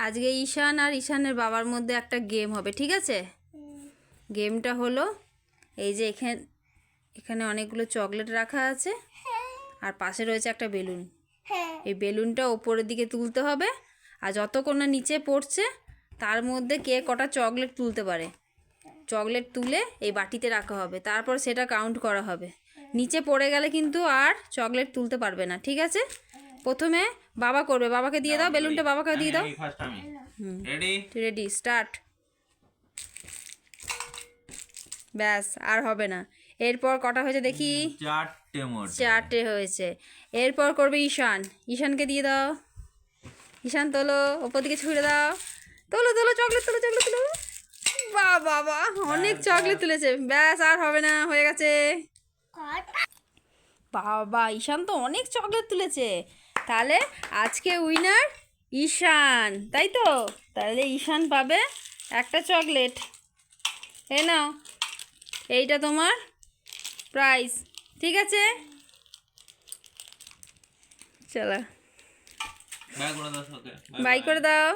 আজকে ঈশান আর ঈশানের বাবার মধ্যে একটা গেম হবে, ঠিক আছে? গেমটা হলো এই যে এখানে অনেকগুলো চকলেট রাখা আছে আর পাশে রয়েছে একটা বেলুন। এই বেলুনটা ওপরের দিকে তুলতে হবে আর যতক্ষণ না নিচে পড়ছে তার মধ্যে কে কটা চকলেট তুলতে পারে, চকলেট তুলে এই বাটিতে রাখা হবে, তারপর সেটা কাউন্ট করা হবে। নিচে পড়ে গেলে কিন্তু আর চকলেট তুলতে পারবে না, ঠিক আছে? প্রথমে বাবা করবে, বাবাকে দিয়ে দাও বেলুনটা, বাবাকে দিয়ে দাও। Ready, start. ব্যাস, আর হবে না। এরপর কটা হয়েছে দেখি? চারটে হয়েছে। এরপর করবে ঈশান, ঈশানকে দিয়ে দাও। ঈশান তোলো, ওপর দিকে ছুঁড়ে দাও। তোলো তোলো, চকলেট তোলো, চকলেট তোলো। বাহ বাবা, অনেক চকলেট তুলেছে। ব্যাস, আর হবে না, হয়ে গেছে। বাবা, ঈশান তো অনেক চকলেট তুলেছে। তাহলে আজকে উইনার ঈশান, তাই তো? তাহলে ঈশান পাবে একটা চকলেট। এই নাও, এইটা তোমার প্রাইস, ঠিক আছে? চলো, বাই করে দাও।